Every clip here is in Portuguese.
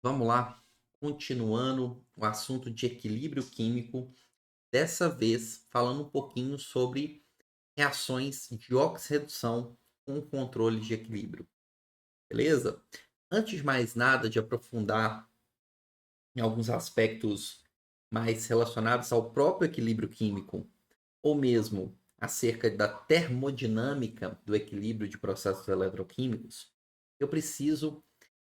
Vamos lá, continuando o assunto de equilíbrio químico, dessa vez falando um pouquinho sobre reações de oxirredução com controle de equilíbrio, beleza? Antes de mais nada, de aprofundar em alguns aspectos mais relacionados ao próprio equilíbrio químico, ou mesmo acerca da termodinâmica do equilíbrio de processos eletroquímicos, eu preciso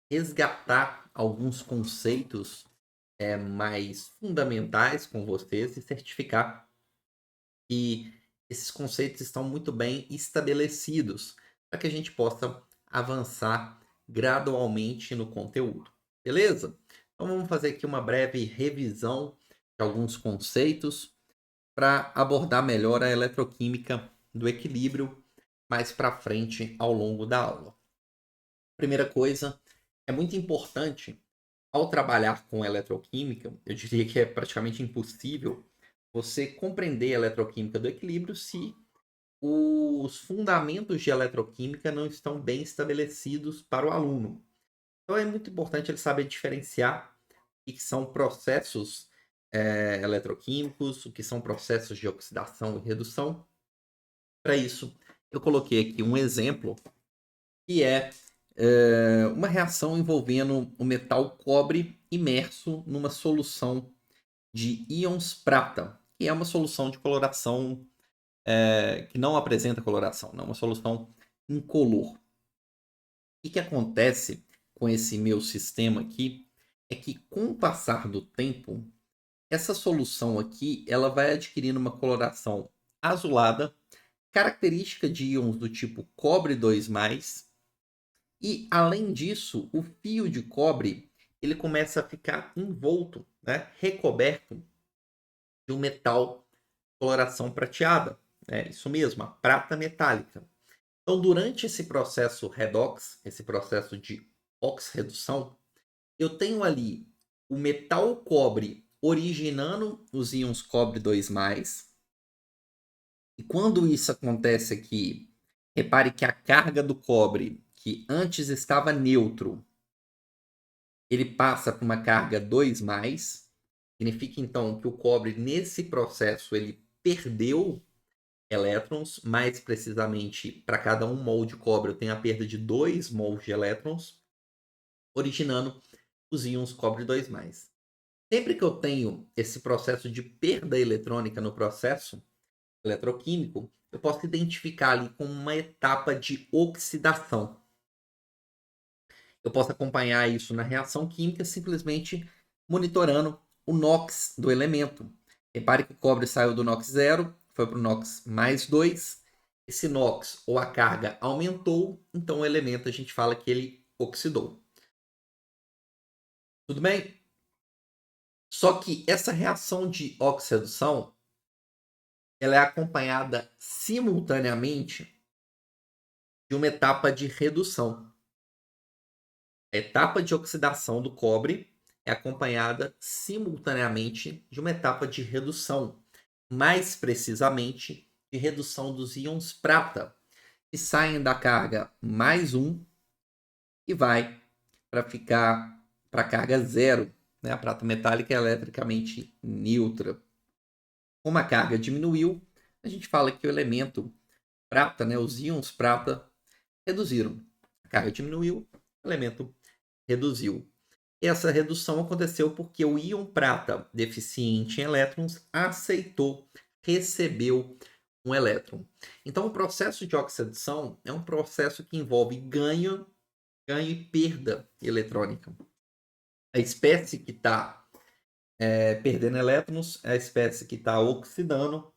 resgatar alguns conceitos mais fundamentais com vocês e certificar que esses conceitos estão muito bem estabelecidos para que a gente possa avançar gradualmente no conteúdo. Beleza? Então vamos fazer aqui uma breve revisão de alguns conceitos para abordar melhor a eletroquímica do equilíbrio mais para frente ao longo da aula. Primeira coisa, é muito importante ao trabalhar com eletroquímica, eu diria que é praticamente impossível você compreender a eletroquímica do equilíbrio se os fundamentos de eletroquímica não estão bem estabelecidos para o aluno. Então é muito importante ele saber diferenciar o que são processos eletroquímicos, o que são processos de oxidação e redução. Para isso, eu coloquei aqui um exemplo que é uma reação envolvendo o metal cobre imerso numa solução de íons prata, que é uma solução de coloração que não apresenta coloração, não é uma solução incolor. O que acontece com esse meu sistema aqui é que, com o passar do tempo, essa solução aqui ela vai adquirindo uma coloração azulada, característica de íons do tipo cobre 2+, e, além disso, o fio de cobre ele começa a ficar envolto, né, recoberto de um metal coloração prateada. Isso mesmo, a prata metálica. Então, durante esse processo redox, esse processo de oxirredução, eu tenho ali o metal cobre originando os íons cobre 2+, e quando isso acontece aqui, repare que a carga do cobre, que antes estava neutro, ele passa para uma carga 2+, significa então que o cobre nesse processo ele perdeu elétrons, mais precisamente para cada 1 mol de cobre eu tenho a perda de 2 mols de elétrons, originando os íons cobre 2+. Sempre que eu tenho esse processo de perda eletrônica no processo eletroquímico, eu posso identificar ali como uma etapa de oxidação. Eu posso acompanhar isso na reação química simplesmente monitorando o NOx do elemento. Repare que o cobre saiu do NOx 0, foi para o NOx mais 2. Esse NOx ou a carga aumentou, então o elemento a gente fala que ele oxidou. Tudo bem? Só que essa reação de oxidação ela é acompanhada simultaneamente de uma etapa de redução. A etapa de oxidação do cobre é acompanhada simultaneamente de uma etapa de redução, mais precisamente de redução dos íons prata, que saem da carga mais 1 e vai para ficar para a carga 0. Né? A prata metálica é eletricamente neutra. Como a carga diminuiu, a gente fala que o elemento prata, né, os íons prata, reduziram. A carga diminuiu, o elemento reduziu. Essa redução aconteceu porque o íon prata, deficiente em elétrons, aceitou, recebeu um elétron. Então, o processo de oxidação é um processo que envolve ganho e perda eletrônica. A espécie que está perdendo elétrons é a espécie que está oxidando,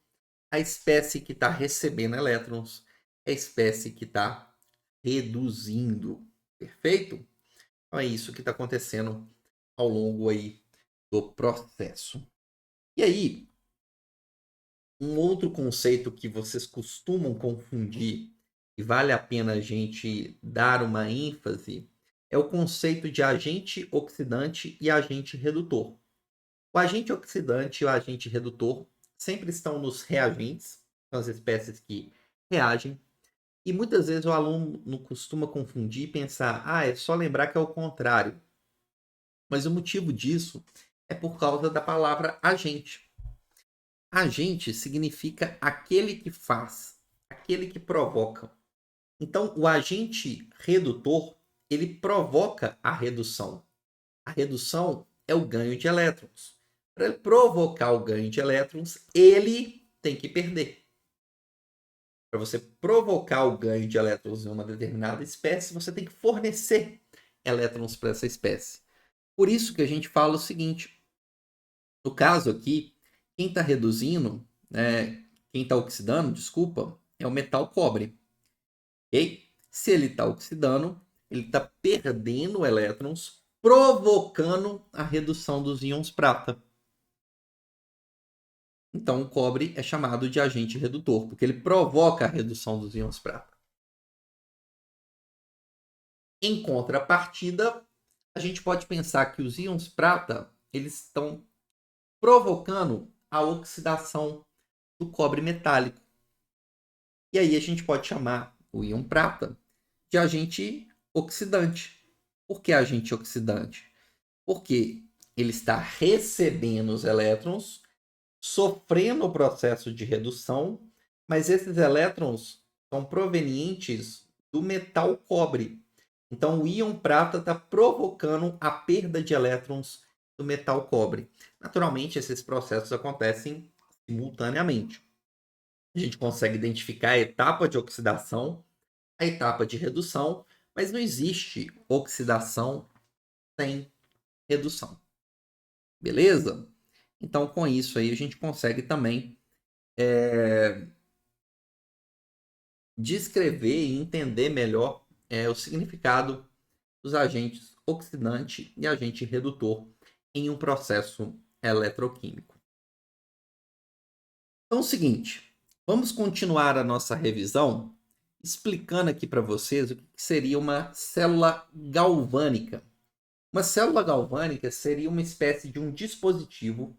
a espécie que está recebendo elétrons é a espécie que está reduzindo. Perfeito? Então, é isso que está acontecendo ao longo aí do processo. E aí, um outro conceito que vocês costumam confundir e vale a pena a gente dar uma ênfase é o conceito de agente oxidante e agente redutor. O agente oxidante e o agente redutor sempre estão nos reagentes, são as espécies que reagem, e muitas vezes o aluno não costuma confundir e pensar, é só lembrar que é o contrário. Mas o motivo disso é por causa da palavra agente. Agente significa aquele que faz, aquele que provoca. Então, o agente redutor, ele provoca a redução. A redução é o ganho de elétrons. Para ele provocar o ganho de elétrons, ele tem que perder. Para você provocar o ganho de elétrons em uma determinada espécie, você tem que fornecer elétrons para essa espécie. Por isso que a gente fala o seguinte: no caso aqui, quem está reduzindo, quem está oxidando, desculpa, é o metal cobre. Okay? Se ele está oxidando, ele está perdendo elétrons, provocando a redução dos íons prata. Então, o cobre é chamado de agente redutor, porque ele provoca a redução dos íons prata. Em contrapartida, a gente pode pensar que os íons prata eles estão provocando a oxidação do cobre metálico. E aí a gente pode chamar o íon prata de agente oxidante. Por que agente oxidante? Porque ele está recebendo os elétrons, sofrendo o processo de redução, mas esses elétrons são provenientes do metal cobre. Então, o íon prata está provocando a perda de elétrons do metal cobre. Naturalmente, esses processos acontecem simultaneamente. A gente consegue identificar a etapa de oxidação, a etapa de redução, mas não existe oxidação sem redução. Beleza? Então, com isso aí, a gente consegue também descrever e entender melhor o significado dos agentes oxidante e agente redutor em um processo eletroquímico. Então, é o seguinte, vamos continuar a nossa revisão explicando aqui para vocês o que seria uma célula galvânica. Uma célula galvânica seria uma espécie de um dispositivo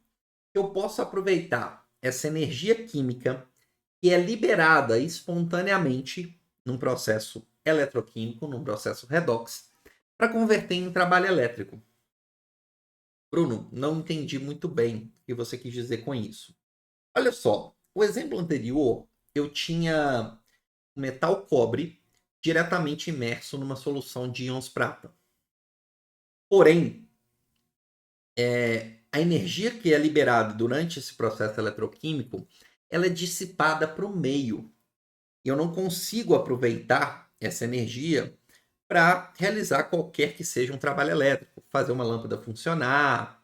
que eu posso aproveitar essa energia química que é liberada espontaneamente num processo eletroquímico, num processo redox, para converter em trabalho elétrico. Bruno, não entendi muito bem o que você quis dizer com isso. Olha só, o exemplo anterior, eu tinha metal cobre diretamente imerso numa solução de íons prata. Porém, a energia que é liberada durante esse processo eletroquímico, ela é dissipada para o meio. E eu não consigo aproveitar essa energia para realizar qualquer que seja um trabalho elétrico, fazer uma lâmpada funcionar,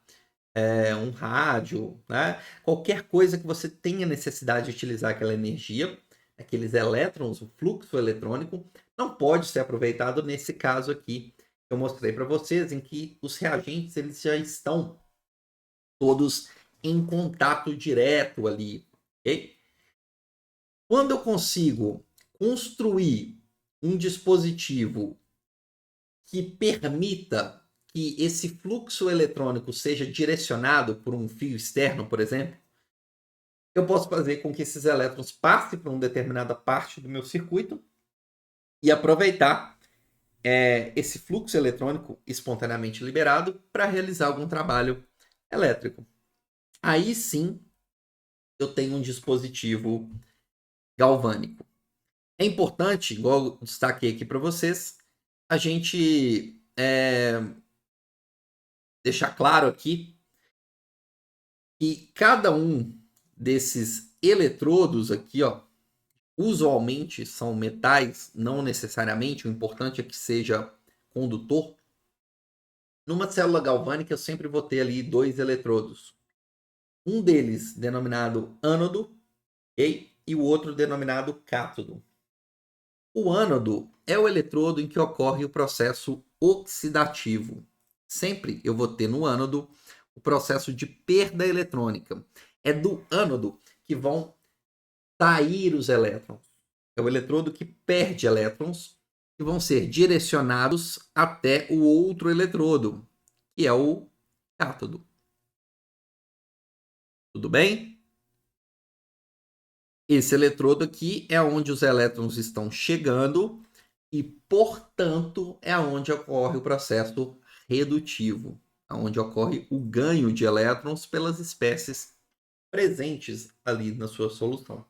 um rádio, né? Qualquer coisa que você tenha necessidade de utilizar aquela energia, aqueles elétrons, o fluxo eletrônico, não pode ser aproveitado nesse caso aqui que eu mostrei para vocês, em que os reagentes eles já estão todos em contato direto ali, ok? Quando eu consigo construir um dispositivo que permita que esse fluxo eletrônico seja direcionado por um fio externo, por exemplo, eu posso fazer com que esses elétrons passem para uma determinada parte do meu circuito e aproveitar esse fluxo eletrônico espontaneamente liberado para realizar algum trabalho elétrico. Aí sim, eu tenho um dispositivo galvânico. É importante, igual eu destaquei aqui para vocês, a gente deixar claro aqui que cada um desses eletrodos aqui, ó, usualmente são metais, não necessariamente, o importante é que seja condutor. Numa célula galvânica eu sempre vou ter ali dois eletrodos. Um deles denominado ânodo, okay? E o outro denominado cátodo. O ânodo é o eletrodo em que ocorre o processo oxidativo. Sempre eu vou ter no ânodo o processo de perda eletrônica. É do ânodo que vão sair os elétrons. É o eletrodo que perde elétrons que vão ser direcionados até o outro eletrodo, que é o cátodo. Tudo bem? Esse eletrodo aqui é onde os elétrons estão chegando e, portanto, é onde ocorre o processo redutivo. onde ocorre o ganho de elétrons pelas espécies presentes ali na sua solução.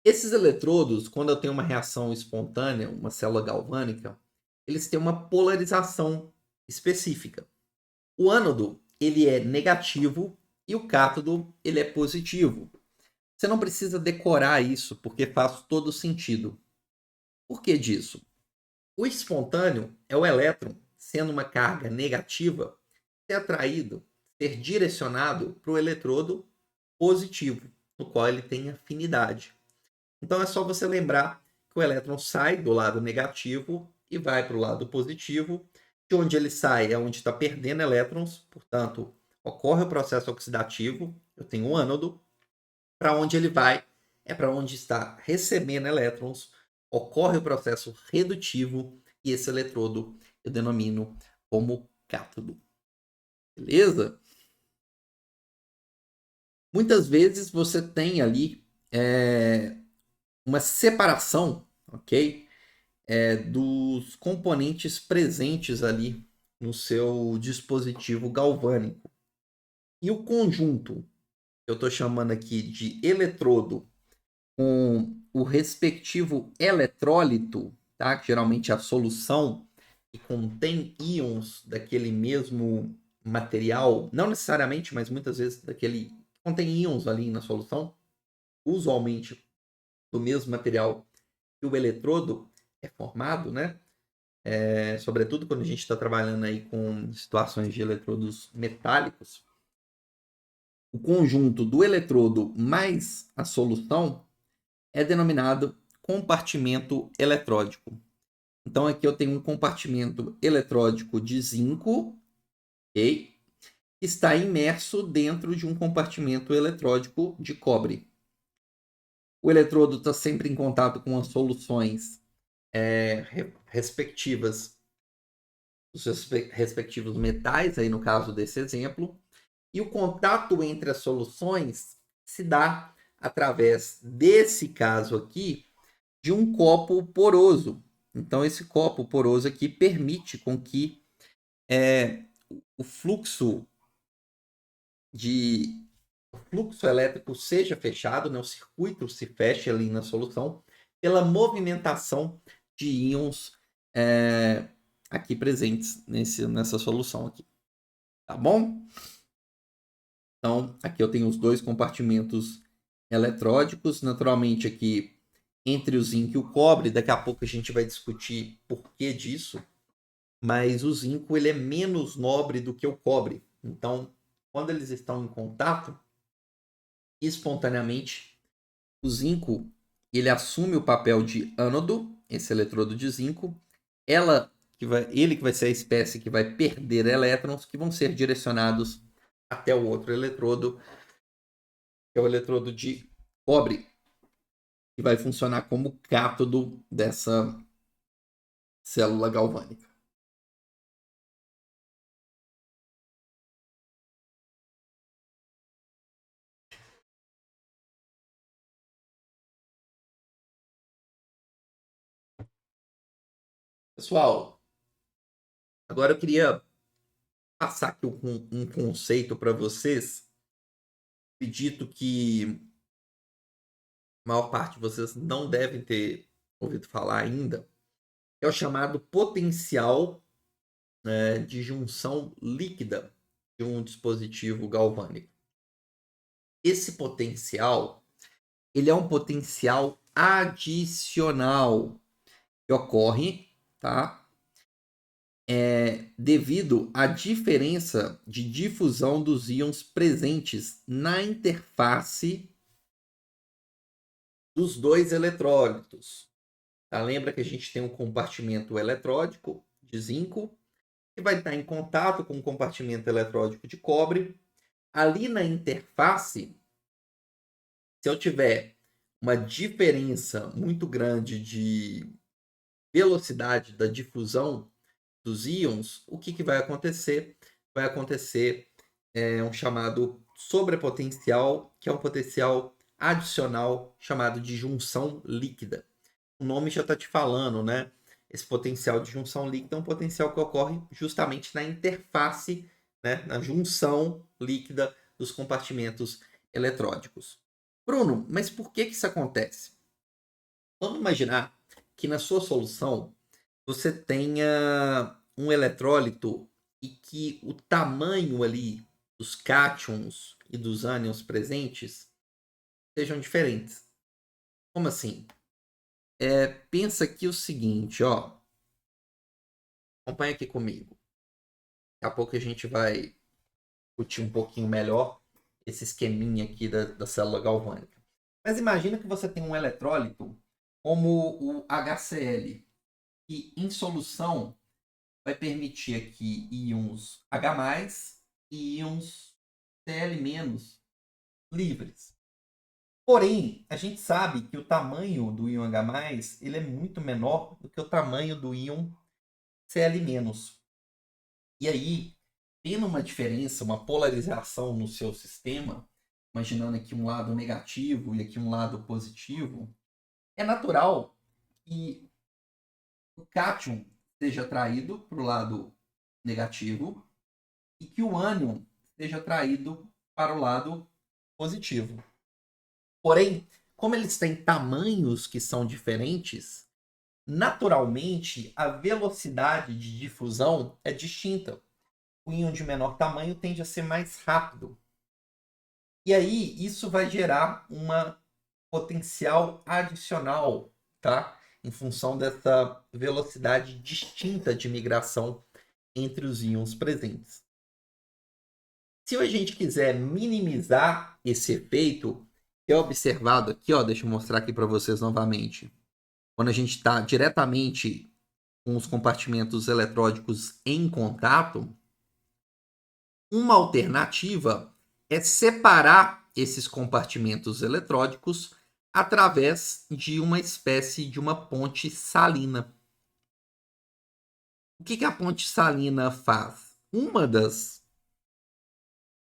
Esses eletrodos, quando eu tenho uma reação espontânea, uma célula galvânica, eles têm uma polarização específica. O ânodo, ele é negativo e o cátodo, ele é positivo. Você não precisa decorar isso, porque faz todo sentido. Por que disso? O espontâneo é o elétron, sendo uma carga negativa, ser atraído, ser direcionado para o eletrodo positivo, no qual ele tem afinidade. Então é só você lembrar que o elétron sai do lado negativo e vai para o lado positivo. De onde ele sai é onde está perdendo elétrons, portanto, ocorre o processo oxidativo, eu tenho um ânodo. Para onde ele vai é para onde está recebendo elétrons, ocorre o processo redutivo e esse eletrodo eu denomino como cátodo. Beleza? Muitas vezes você tem ali uma separação, ok? Dos componentes presentes ali no seu dispositivo galvânico. E o conjunto, eu estou chamando aqui de eletrodo com o respectivo eletrólito, tá? Que geralmente é a solução que contém íons daquele mesmo material, não necessariamente, mas muitas vezes daquele contém íons ali na solução, usualmente do mesmo material que o eletrodo é formado, né? Sobretudo quando a gente está trabalhando aí com situações de eletrodos metálicos, o conjunto do eletrodo mais a solução é denominado compartimento eletródico. Então aqui eu tenho um compartimento eletródico de zinco, ok? Que está imerso dentro de um compartimento eletródico de cobre. O eletrodo está sempre em contato com as soluções respectivas, os respectivos metais, aí no caso desse exemplo, e o contato entre as soluções se dá através desse caso aqui de um copo poroso. Então esse copo poroso aqui permite com que o fluxo elétrico seja fechado, né? O circuito se feche ali na solução pela movimentação de íons aqui presentes nessa solução aqui. Tá bom? Então, aqui eu tenho os dois compartimentos eletródicos. Naturalmente, aqui entre o zinco e o cobre, daqui a pouco a gente vai discutir por que disso, mas o zinco ele é menos nobre do que o cobre. Então, quando eles estão em contato, espontaneamente, o zinco ele assume o papel de ânodo, esse eletrodo de zinco, ele que vai ser a espécie que vai perder elétrons que vão ser direcionados até o outro eletrodo, que é o eletrodo de cobre, que vai funcionar como cátodo dessa célula galvânica. Pessoal, agora eu queria passar aqui um conceito para vocês. Acredito que a maior parte de vocês não devem ter ouvido falar ainda. É o chamado potencial de junção líquida de um dispositivo galvânico. Esse potencial, ele é um potencial adicional que ocorre, tá? Devido à diferença de difusão dos íons presentes na interface dos dois eletrólitos. Tá? Lembra que a gente tem um compartimento eletródico de zinco que vai estar em contato com o compartimento eletródico de cobre. Ali na interface, se eu tiver uma diferença muito grande de velocidade da difusão dos íons, o que vai acontecer? Vai acontecer um chamado sobrepotencial, que é um potencial adicional chamado de junção líquida. O nome já está te falando, né? Esse potencial de junção líquida é um potencial que ocorre justamente na interface, né, na junção líquida dos compartimentos eletródicos. Bruno, mas por que isso acontece? Vamos imaginar que na sua solução você tenha um eletrólito e que o tamanho ali dos cátions e dos ânions presentes sejam diferentes. Como assim? Pensa aqui o seguinte, ó. Acompanha aqui comigo. Daqui a pouco a gente vai discutir um pouquinho melhor esse esqueminha aqui da célula galvânica. Mas imagina que você tem um eletrólito como o HCl, que em solução vai permitir aqui íons H+, e íons Cl- livres. Porém, a gente sabe que o tamanho do íon H+, ele é muito menor do que o tamanho do íon Cl-. E aí, tendo uma diferença, uma polarização no seu sistema, imaginando aqui um lado negativo e aqui um lado positivo, é natural que o cátion seja atraído para o lado negativo e que o ânion seja atraído para o lado positivo. Porém, como eles têm tamanhos que são diferentes, naturalmente a velocidade de difusão é distinta. O íon de menor tamanho tende a ser mais rápido. E aí, isso vai gerar uma potencial adicional, tá? Em função dessa velocidade distinta de migração entre os íons presentes. Se a gente quiser minimizar esse efeito, que é observado aqui, ó, deixa eu mostrar aqui para vocês novamente. Quando a gente está diretamente com os compartimentos eletródicos em contato, uma alternativa é separar esses compartimentos eletródicos através de uma espécie de uma ponte salina. O que a ponte salina faz? Uma das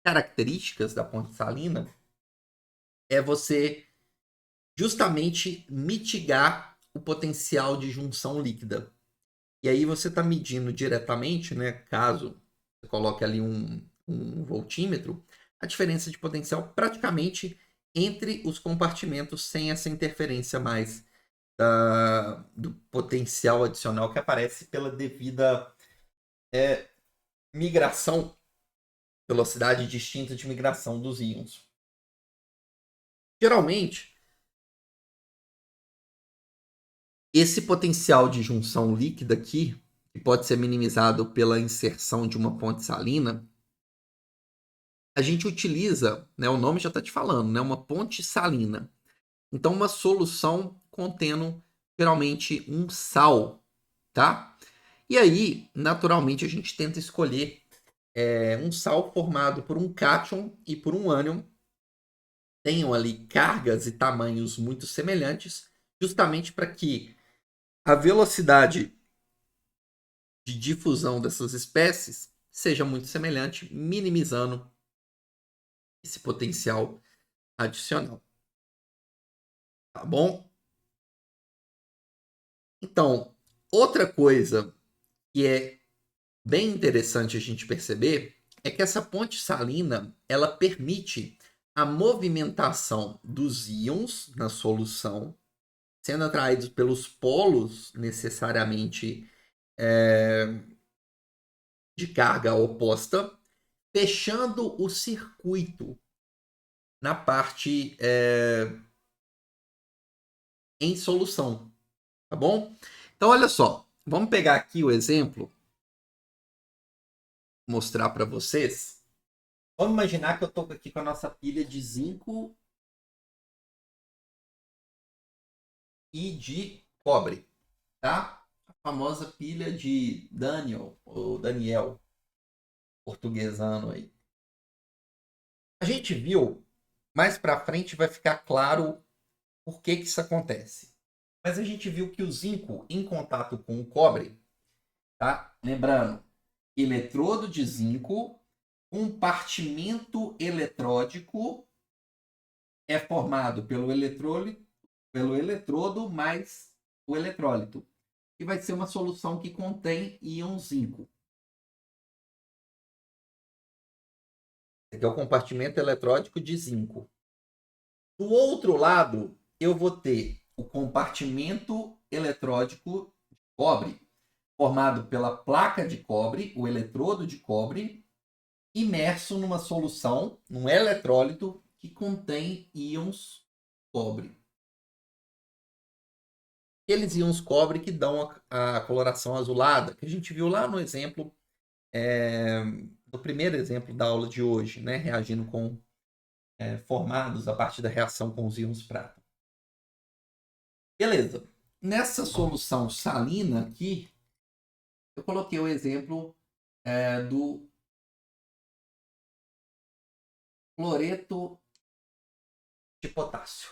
características da ponte salina é você justamente mitigar o potencial de junção líquida. E aí você está medindo diretamente, né, caso você coloque ali um voltímetro, a diferença de potencial praticamente entre os compartimentos sem essa interferência mais do potencial adicional que aparece pela devida migração, velocidade distinta de migração dos íons. Geralmente, esse potencial de junção líquida aqui, que pode ser minimizado pela inserção de uma ponte salina, a gente utiliza, né, o nome já está te falando, né, uma ponte salina. Então, uma solução contendo geralmente um sal, tá? E aí, naturalmente, a gente tenta escolher um sal formado por um cátion e por um ânion, tenham ali cargas e tamanhos muito semelhantes, justamente para que a velocidade de difusão dessas espécies seja muito semelhante, minimizando esse potencial adicional. Tá bom? Então, outra coisa que é bem interessante a gente perceber é que essa ponte salina ela permite a movimentação dos íons na solução, sendo atraídos pelos polos necessariamente de carga oposta, fechando o circuito na parte em solução, tá bom? Então, olha só, vamos pegar aqui o exemplo, mostrar para vocês. Vamos imaginar que eu estou aqui com a nossa pilha de zinco e de cobre, tá? A famosa pilha de Daniel, ou Daniel, portuguesano aí. A gente viu, mais para frente vai ficar claro por que isso acontece. Mas a gente viu que o zinco em contato com o cobre, tá? Lembrando, eletrodo de zinco, compartimento eletródico é formado pelo eletrodo mais o eletrólito. que vai ser uma solução que contém íon zinco. Esse aqui é o compartimento eletródico de zinco. Do outro lado, eu vou ter o compartimento eletródico de cobre, formado pela placa de cobre, o eletrodo de cobre, imerso numa solução, num eletrólito que contém íons cobre. Aqueles íons cobre que dão a coloração azulada, que a gente viu lá no exemplo, no primeiro exemplo da aula de hoje, né? Reagindo com formados a partir da reação com os íons prata. Beleza. Nessa solução salina aqui, eu coloquei o exemplo do cloreto de potássio.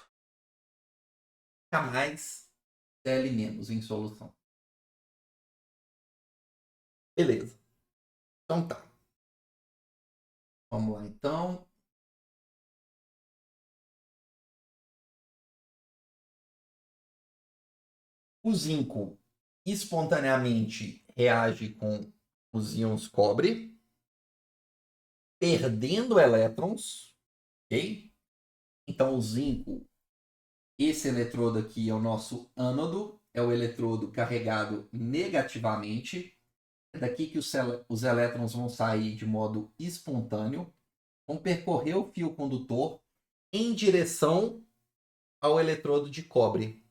K+, Cl- em solução. Beleza. Então tá. Vamos lá, então. O zinco espontaneamente reage com os íons cobre, perdendo elétrons, ok? Então o zinco, esse eletrodo aqui é o nosso ânodo, é o eletrodo carregado negativamente. É daqui que os elétrons vão sair de modo espontâneo, vão percorrer o fio condutor em direção ao eletrodo de cobre.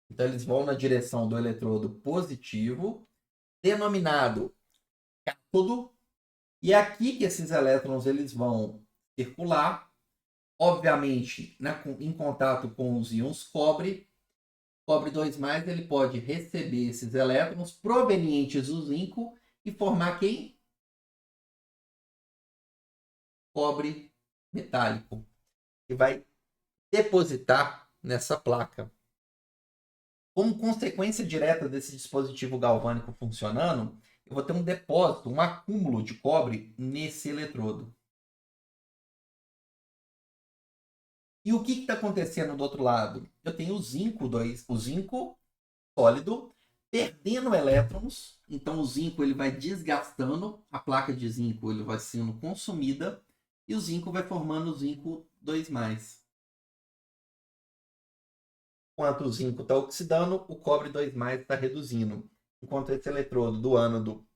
Então eles vão na direção do eletrodo positivo, denominado cátodo, e é aqui que esses elétrons eles vão circular, obviamente em contato com os íons cobre. Cobre 2+, ele pode receber esses elétrons provenientes do zinco e formar quem? Cobre metálico, que vai depositar nessa placa. Como consequência direta desse dispositivo galvânico funcionando, eu vou ter um depósito, um acúmulo de cobre nesse eletrodo. E o que está acontecendo do outro lado? Eu tenho o zinco sólido perdendo elétrons. Então o zinco ele vai desgastando, a placa de zinco ele vai sendo consumida e o zinco vai formando o zinco 2+. Enquanto o zinco está oxidando, o cobre 2+ está reduzindo. Enquanto esse eletrodo do ânodo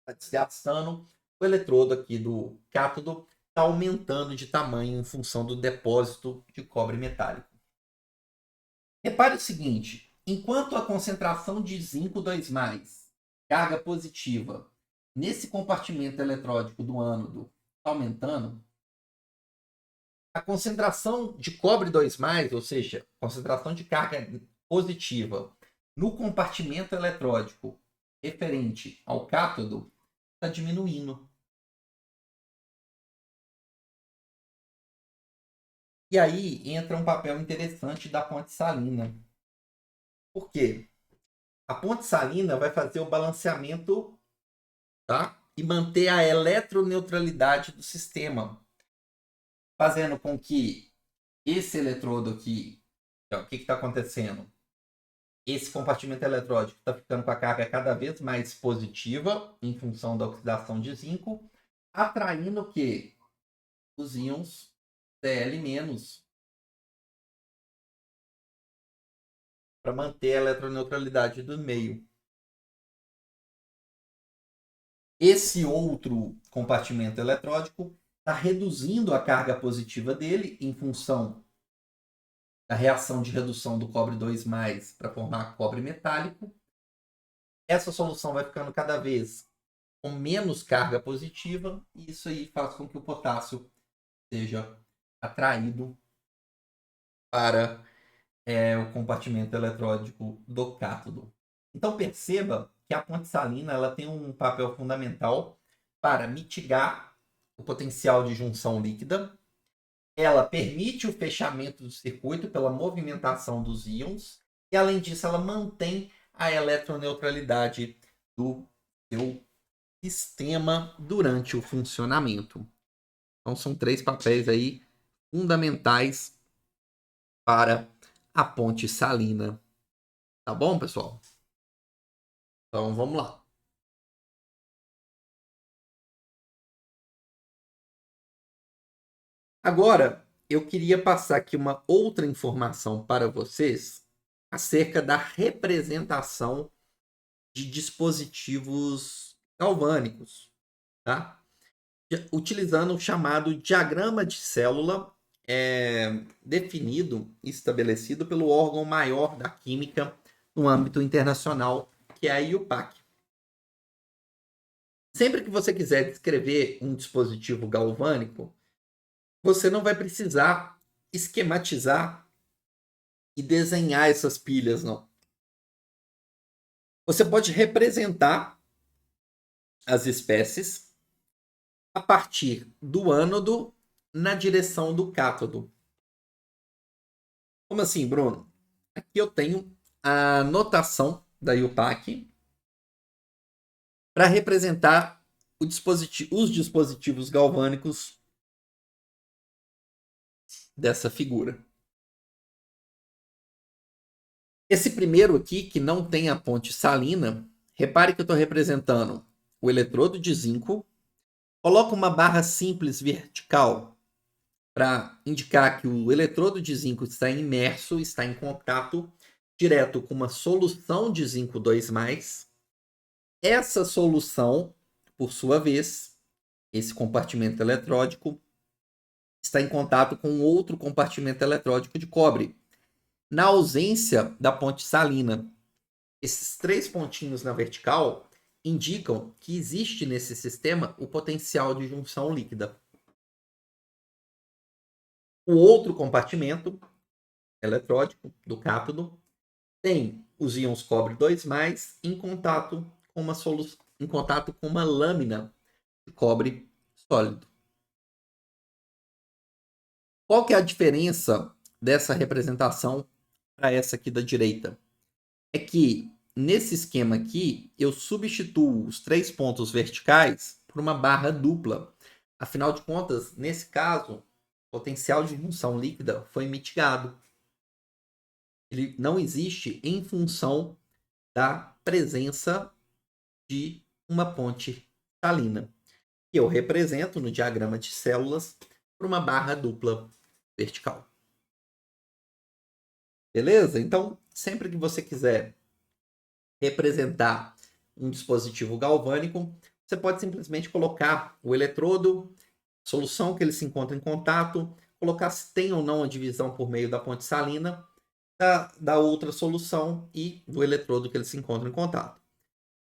está desgastando, o eletrodo aqui do cátodo está aumentando de tamanho em função do depósito de cobre metálico. Repare o seguinte, enquanto a concentração de zinco 2+, carga positiva, nesse compartimento eletródico do ânodo está aumentando, a concentração de cobre 2+, ou seja, concentração de carga positiva no compartimento eletródico referente ao cátodo está diminuindo. E aí entra um papel interessante da ponte salina. Por quê? A ponte salina vai fazer o balanceamento, tá? E manter a eletroneutralidade do sistema, fazendo com que esse eletrodo aqui, o que está acontecendo? Esse compartimento eletródico está ficando com a carga cada vez mais positiva em função da oxidação de zinco, atraindo o quê? Os íons Cl- para manter a eletroneutralidade do meio. Esse outro compartimento eletródico está reduzindo a carga positiva dele em função da reação de redução do cobre 2+ para formar cobre metálico. Essa solução vai ficando cada vez com menos carga positiva e isso aí faz com que o potássio seja atraído para o compartimento eletródico do cátodo. Então perceba que a ponte salina ela tem um papel fundamental para mitigar o potencial de junção líquida. Ela permite o fechamento do circuito pela movimentação dos íons e, além disso, ela mantém a eletroneutralidade do seu sistema durante o funcionamento. Então, são 3 papéis aí fundamentais para a ponte salina. Tá bom, pessoal? Então vamos lá. Agora, eu queria passar aqui uma outra informação para vocês acerca da representação de dispositivos galvânicos, tá? Utilizando o chamado diagrama de célula, definido e estabelecido pelo órgão maior da química no âmbito internacional, que é a IUPAC. Sempre que você quiser descrever um dispositivo galvânico, você não vai precisar esquematizar e desenhar essas pilhas, não. Você pode representar as espécies a partir do ânodo na direção do cátodo. Como assim, Bruno? Aqui eu tenho a notação da IUPAC para representar os dispositivos galvânicos dessa figura. Esse primeiro aqui, que não tem a ponte salina, repare que eu estou representando o eletrodo de zinco, coloco uma barra simples vertical para indicar que o eletrodo de zinco está imerso, está em contato direto com uma solução de zinco 2+. Essa solução, por sua vez, esse compartimento eletródico, está em contato com outro compartimento eletródico de cobre. Na ausência da ponte salina, esses 3 pontinhos na vertical indicam que existe nesse sistema o potencial de junção líquida. O outro compartimento eletródico do cátodo tem os íons cobre 2+, em contato com uma lâmina de cobre sólido. Qual que é a diferença dessa representação para essa aqui da direita? É que nesse esquema aqui eu substituo os 3 pontos verticais por uma barra dupla. Afinal de contas, nesse caso, o potencial de junção líquida foi mitigado. Ele não existe em função da presença de uma ponte salina, que eu represento no diagrama de células por uma barra dupla vertical. Beleza? Então, sempre que você quiser representar um dispositivo galvânico, você pode simplesmente colocar o eletrodo, solução que ele se encontra em contato, colocar se tem ou não a divisão por meio da ponte salina da outra solução e do eletrodo que ele se encontra em contato.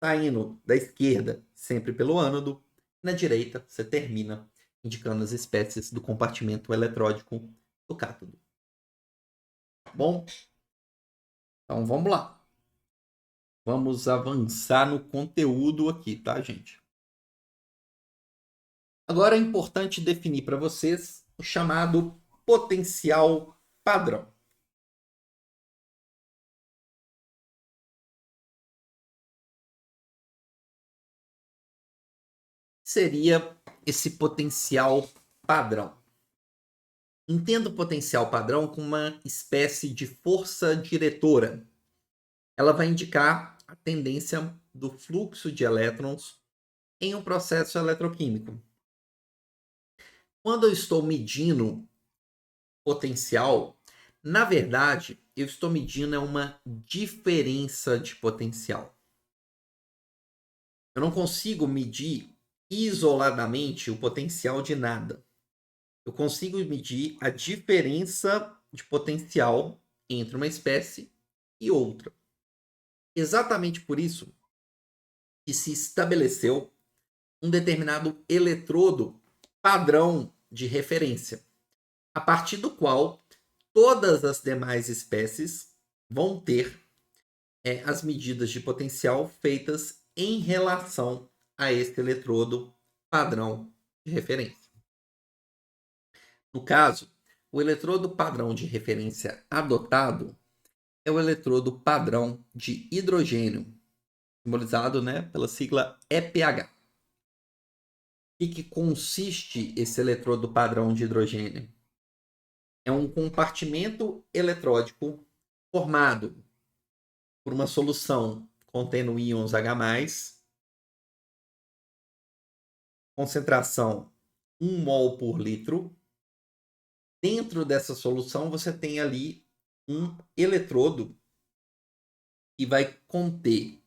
Saindo da esquerda, sempre pelo ânodo, na direita você termina indicando as espécies do compartimento eletródico do cátodo. Bom, então vamos lá. Vamos avançar no conteúdo aqui, tá, gente? Agora é importante definir para vocês o chamado potencial padrão. Seria esse potencial padrão? Entenda o potencial padrão como uma espécie de força diretora. Ela vai indicar a tendência do fluxo de elétrons em um processo eletroquímico. Quando eu estou medindo potencial, na verdade, eu estou medindo uma diferença de potencial. Eu não consigo medir isoladamente o potencial de nada. Eu consigo medir a diferença de potencial entre uma espécie e outra. Exatamente por isso que se estabeleceu um determinado eletrodo padrão de referência, a partir do qual todas as demais espécies vão ter as medidas de potencial feitas em relação a esse eletrodo padrão de referência. No caso, o eletrodo padrão de referência adotado é o eletrodo padrão de hidrogênio, simbolizado, pela sigla EPH. O que consiste esse eletrodo padrão de hidrogênio? É um compartimento eletródico formado por uma solução contendo íons H+, concentração 1 mol por litro. Dentro dessa solução, você tem ali um eletrodo que vai conter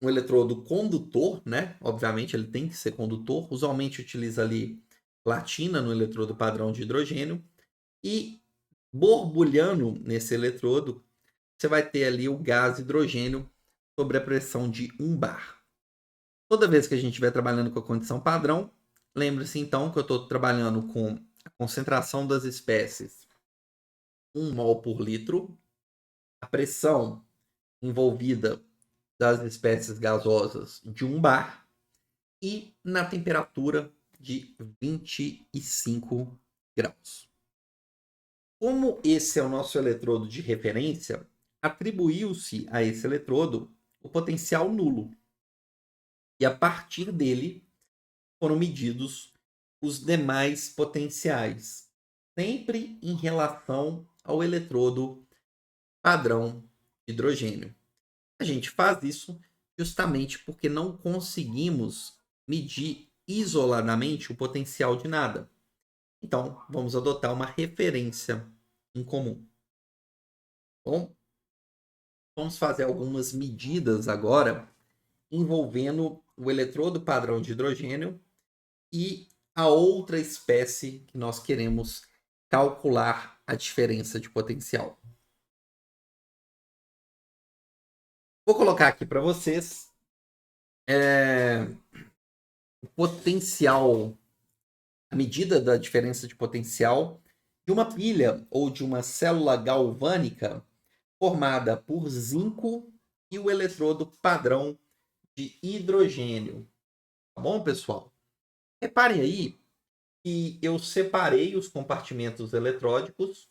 um eletrodo condutor, né? Obviamente, ele tem que ser condutor. Usualmente, utiliza ali platina no eletrodo padrão de hidrogênio. E borbulhando nesse eletrodo, você vai ter ali o gás hidrogênio sob a pressão de 1 bar. Toda vez que a gente estiver trabalhando com a condição padrão, lembre-se então que eu estou trabalhando com a concentração das espécies 1 mol por litro, a pressão envolvida das espécies gasosas de 1 bar e na temperatura de 25 graus. Como esse é o nosso eletrodo de referência, atribuiu-se a esse eletrodo o potencial nulo. E a partir dele foram medidos os demais potenciais, sempre em relação ao eletrodo padrão de hidrogênio. A gente faz isso justamente porque não conseguimos medir isoladamente o potencial de nada. Então, vamos adotar uma referência em comum. Bom, vamos fazer algumas medidas agora envolvendo o eletrodo padrão de hidrogênio e a outra espécie que nós queremos calcular a diferença de potencial. Vou colocar aqui para vocês o potencial, a medida da diferença de potencial de uma pilha ou de uma célula galvânica formada por zinco e o eletrodo padrão de hidrogênio. Tá bom, pessoal? Reparem aí que eu separei os compartimentos eletródicos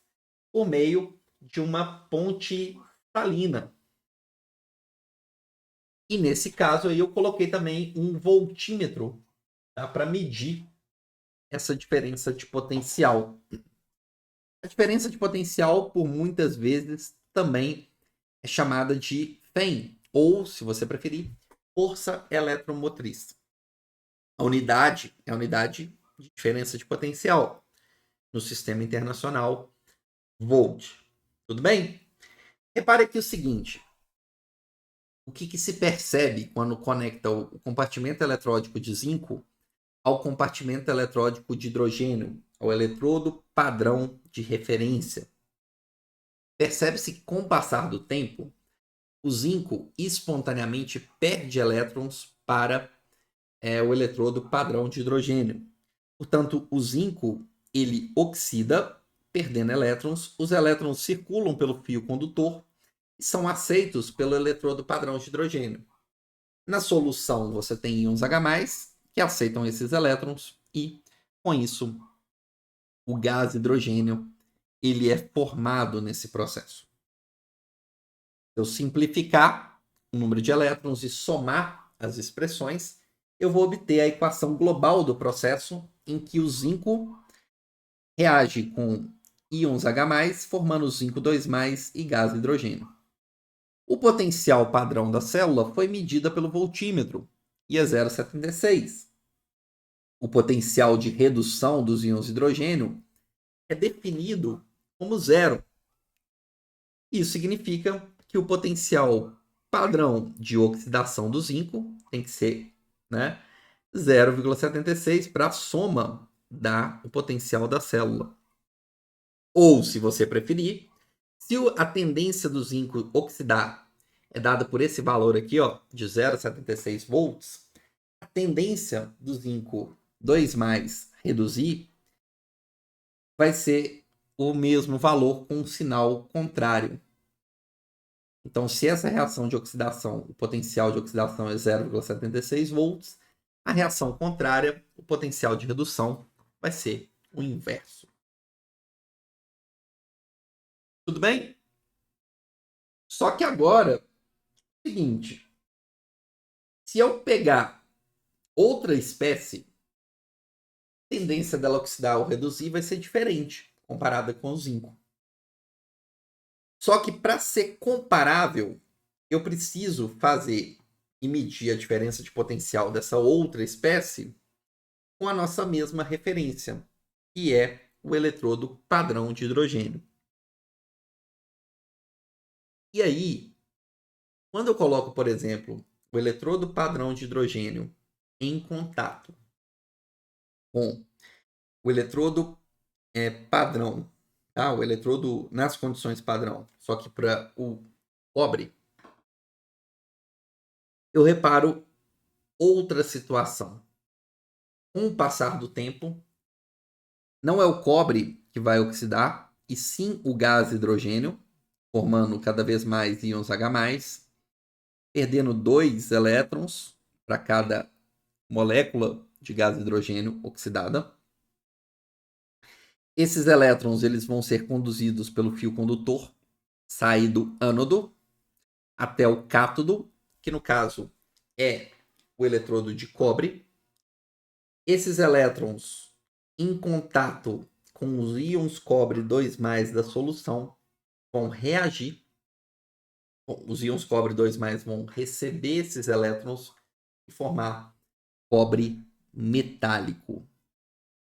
por meio de uma ponte salina. E nesse caso aí eu coloquei também um voltímetro, tá, para medir essa diferença de potencial. A diferença de potencial, por muitas vezes, também é chamada de FEM, ou, se você preferir, força eletromotriz. A unidade é a unidade de diferença de potencial no sistema internacional, volt. Tudo bem? Repare aqui o seguinte: o que se percebe quando conecta o compartimento eletródico de zinco ao compartimento eletródico de hidrogênio, ao eletrodo padrão de referência? Percebe-se que, com o passar do tempo, o zinco espontaneamente perde elétrons para o eletrodo padrão de hidrogênio. Portanto, o zinco ele oxida, perdendo elétrons. Os elétrons circulam pelo fio condutor e são aceitos pelo eletrodo padrão de hidrogênio. Na solução, você tem íons H+, que aceitam esses elétrons e, com isso, o gás hidrogênio ele é formado nesse processo. Se eu simplificar o número de elétrons e somar as expressões, eu vou obter a equação global do processo em que o zinco reage com íons H+, formando zinco 2+, e gás hidrogênio. O potencial padrão da célula foi medida pelo voltímetro, e é 0,76. O potencial de redução dos íons hidrogênio é definido como zero. Isso significa que o potencial padrão de oxidação do zinco tem que ser, 0,76 para a soma dar o potencial da célula. Ou, se você preferir, se a tendência do zinco oxidar é dada por esse valor aqui, ó, de 0,76 volts, a tendência do zinco 2+ reduzir vai ser o mesmo valor com um sinal contrário. Então, se essa reação de oxidação, o potencial de oxidação é 0,76 volts, a reação contrária, o potencial de redução, vai ser o inverso. Tudo bem? Só que agora, é o seguinte: se eu pegar outra espécie, a tendência dela oxidar ou reduzir vai ser diferente comparada com o zinco. Só que para ser comparável, eu preciso fazer e medir a diferença de potencial dessa outra espécie com a nossa mesma referência, que é o eletrodo padrão de hidrogênio. E aí, quando eu coloco, por exemplo, o eletrodo padrão de hidrogênio em contato com o eletrodo padrão, tá? O eletrodo nas condições padrão, só que para o cobre, eu reparo outra situação. Com o passar do tempo, não é o cobre que vai oxidar, e sim o gás hidrogênio, formando cada vez mais íons H+, perdendo 2 elétrons para cada molécula de gás hidrogênio oxidada. Esses elétrons eles vão ser conduzidos pelo fio condutor, sair do ânodo até o cátodo, que no caso é o eletrodo de cobre. Esses elétrons, em contato com os íons cobre 2+ da solução, vão reagir. Bom, os íons cobre 2+ vão receber esses elétrons e formar cobre metálico.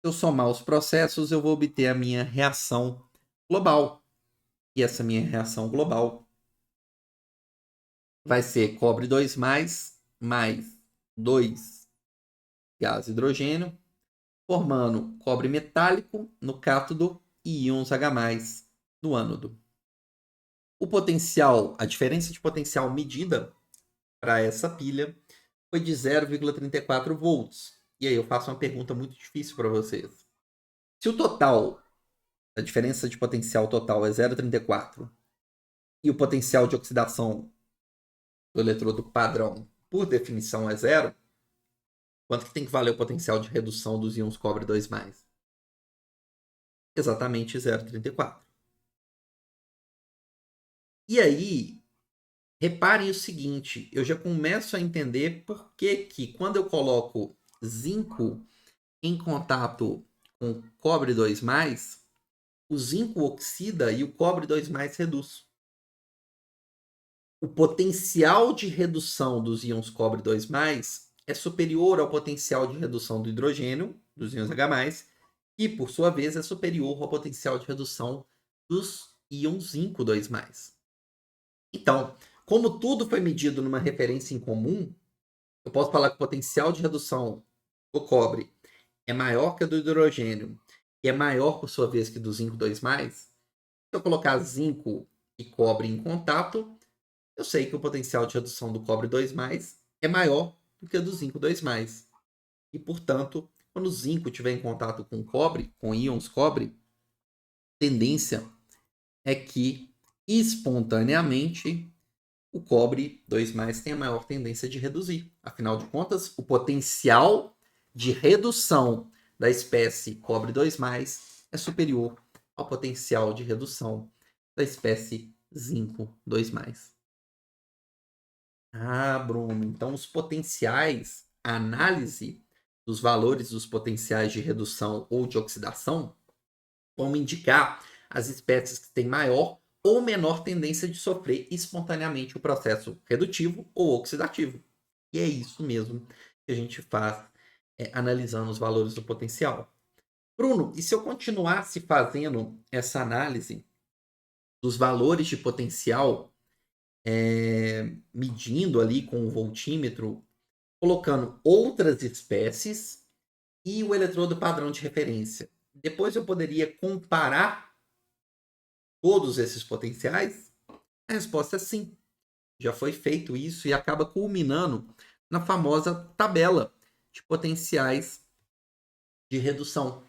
Se eu somar os processos, eu vou obter a minha reação global. E essa minha reação global vai ser cobre 2+, mais 2 gás hidrogênio, formando cobre metálico no cátodo e íons H+ no ânodo. O potencial, a diferença de potencial medida para essa pilha foi de 0,34 volts. E aí eu faço uma pergunta muito difícil para vocês. Se o total, a diferença de potencial total é 0,34 e o potencial de oxidação do eletrodo padrão, por definição, é zero, quanto que tem que valer o potencial de redução dos íons cobre 2+? Exatamente 0,34. E aí, reparem o seguinte, eu já começo a entender por que quando eu coloco zinco em contato com cobre 2+, o zinco oxida e o cobre 2+ reduz. O potencial de redução dos íons cobre 2+ é superior ao potencial de redução do hidrogênio, dos íons H+, e, por sua vez, é superior ao potencial de redução dos íons zinco 2+. Então, como tudo foi medido numa referência em comum, eu posso falar que o potencial de redução do cobre é maior que a do hidrogênio e é maior, por sua vez, que do zinco 2+. Se eu colocar zinco e cobre em contato, eu sei que o potencial de redução do cobre 2+ é maior do que o do zinco 2+. E, portanto, quando o zinco estiver em contato com cobre, com íons cobre, a tendência é que, espontaneamente, o cobre 2+ tem a maior tendência de reduzir. Afinal de contas, o potencial de redução da espécie cobre 2+ é superior ao potencial de redução da espécie zinco 2+. Ah, Bruno, então os potenciais, a análise dos valores dos potenciais de redução ou de oxidação vão indicar as espécies que têm maior ou menor tendência de sofrer espontaneamente o processo redutivo ou oxidativo. E é isso mesmo que a gente faz analisando os valores do potencial. Bruno, e se eu continuasse fazendo essa análise dos valores de potencial, medindo ali com o voltímetro, colocando outras espécies e o eletrodo padrão de referência? Depois eu poderia comparar todos esses potenciais? A resposta é sim. Já foi feito isso e acaba culminando na famosa tabela de potenciais de redução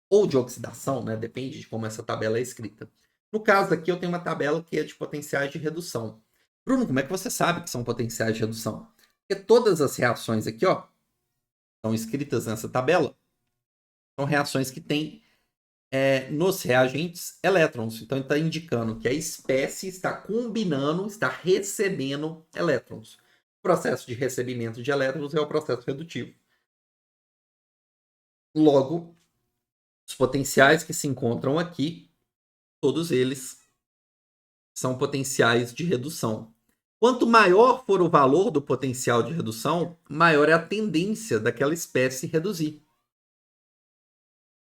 ou de oxidação, né? Depende de como essa tabela é escrita. No caso aqui, eu tenho uma tabela que é de potenciais de redução. Bruno, como é que você sabe que são potenciais de redução? Porque todas as reações aqui, ó, estão escritas nessa tabela, são reações que têm nos reagentes elétrons. Então, ele está indicando que a espécie está combinando, está recebendo elétrons. O processo de recebimento de elétrons é o processo redutivo. Logo, os potenciais que se encontram aqui, todos eles são potenciais de redução. Quanto maior for o valor do potencial de redução, maior é a tendência daquela espécie reduzir.